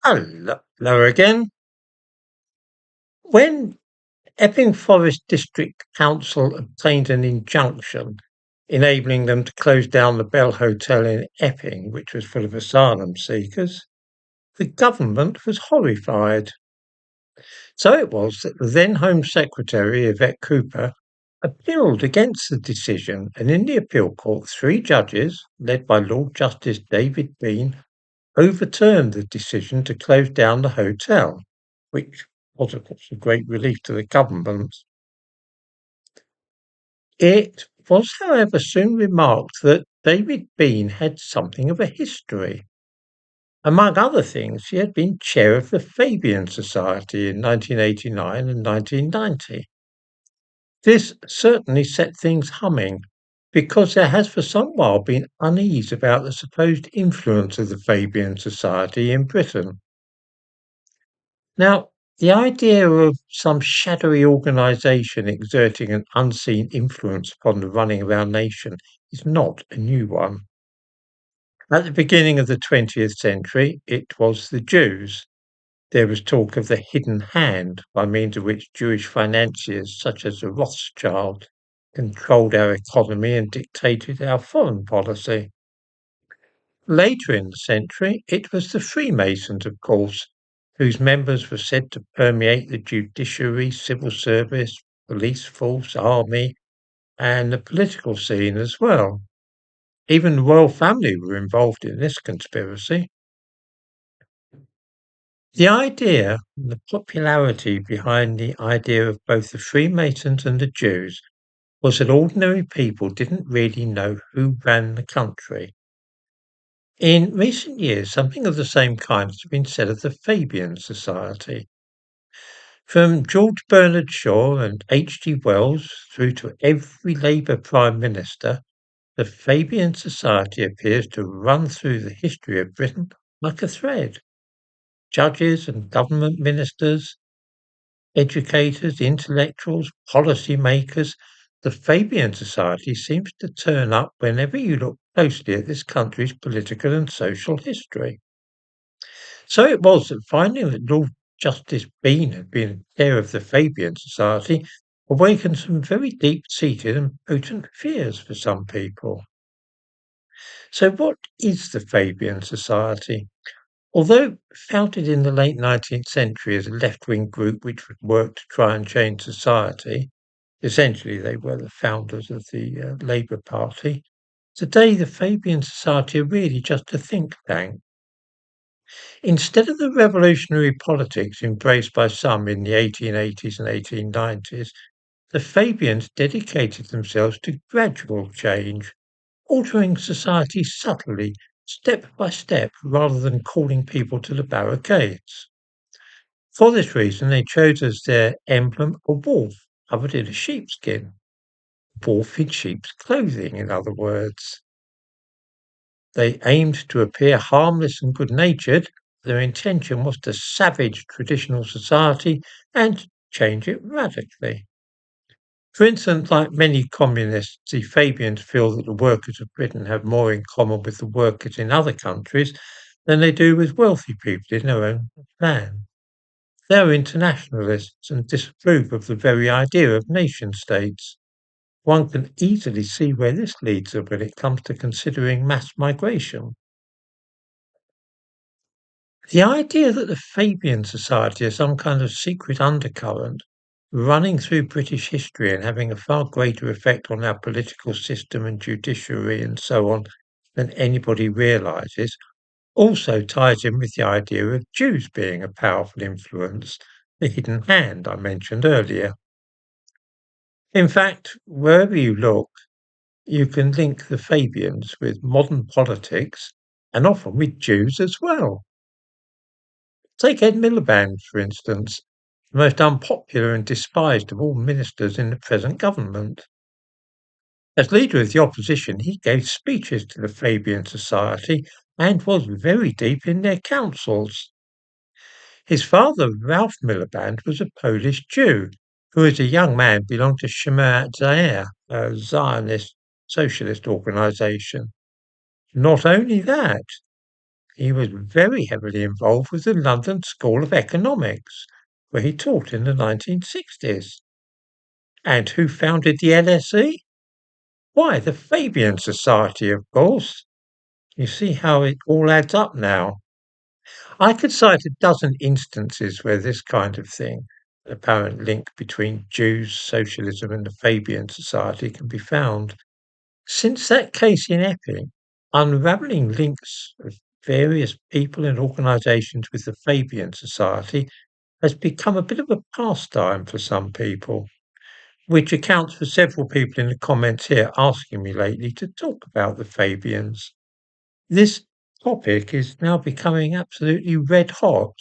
Hello again. When Epping Forest District Council obtained an injunction enabling them to close down the Bell Hotel in Epping, which was full of asylum seekers, the government was horrified. So it was that the then Home Secretary, Yvette Cooper, appealed against the decision, and in the appeal court, three judges, led by Lord Justice David Bean, overturned the decision to close down the hotel, which was, of course, a great relief to the government. It was, however, soon remarked that David Bean had something of a history. Among other things, he had been chair of the Fabian Society in 1989 and 1990. This certainly set things humming, because there has for some while been unease about the supposed influence of the Fabian Society in Britain. Now, the idea of some shadowy organisation exerting an unseen influence upon the running of our nation is not a new one. At the beginning of the 20th century, it was the Jews. There was talk of the hidden hand by means of which Jewish financiers, such as the Rothschild, controlled our economy and dictated our foreign policy. Later in the century, it was the Freemasons, of course, whose members were said to permeate the judiciary, civil service, police force, army, and the political scene as well. Even the royal family were involved in this conspiracy. The idea, the popularity behind the idea of both the Freemasons and the Jews was that ordinary people didn't really know who ran the country. In recent years, something of the same kind has been said of the Fabian Society. From George Bernard Shaw and H.G. Wells through to every Labour Prime Minister, the Fabian Society appears to run through the history of Britain like a thread. Judges and government ministers, educators, intellectuals, policy makers, the Fabian Society seems to turn up whenever you look closely at this country's political and social history. So it was that finding that Lord Justice Bean had been chair of the Fabian Society awakened some very deep-seated and potent fears for some people. So what is the Fabian Society? Although founded in the late 19th century as a left-wing group which would work to try and change society, essentially they were the founders of the Labour Party, today the Fabian Society are really just a think tank. Instead of the revolutionary politics embraced by some in the 1880s and 1890s, the Fabians dedicated themselves to gradual change, altering society subtly, step by step, rather than calling people to the barricades. For this reason, they chose as their emblem a wolf covered in a sheepskin. Wolf in sheep's clothing, in other words. They aimed to appear harmless and good-natured. Their intention was to savage traditional society and change it radically. For instance, like many communists, the Fabians feel that the workers of Britain have more in common with the workers in other countries than they do with wealthy people in their own land. They are internationalists and disapprove of the very idea of nation-states. One can easily see where this leads them when it comes to considering mass migration. The idea that the Fabian Society is some kind of secret undercurrent running through British history and having a far greater effect on our political system and judiciary and so on than anybody realises also ties in with the idea of Jews being a powerful influence, the hidden hand I mentioned earlier. In fact, wherever you look, you can link the Fabians with modern politics and often with Jews as well. Take Ed Miliband, for instance, the most unpopular and despised of all ministers in the present government. As leader of the opposition, he gave speeches to the Fabian Society and was very deep in their councils. His father, Ralph Miliband, was a Polish Jew who, as a young man, belonged to Shemer Zair, a Zionist socialist organisation. Not only that, He was very heavily involved with the London School of Economics, where he taught in the 1960s. And who founded the LSE? Why, the Fabian Society, of course. You see how it all adds up now. I could cite a dozen instances where this kind of thing, an apparent link between Jews, socialism, and the Fabian Society, can be found. Since that case in Epping, unravelling links of various people and organisations with the Fabian Society has become a bit of a pastime for some people, which accounts for several people in the comments here asking me lately to talk about the Fabians. This topic is now becoming absolutely red hot.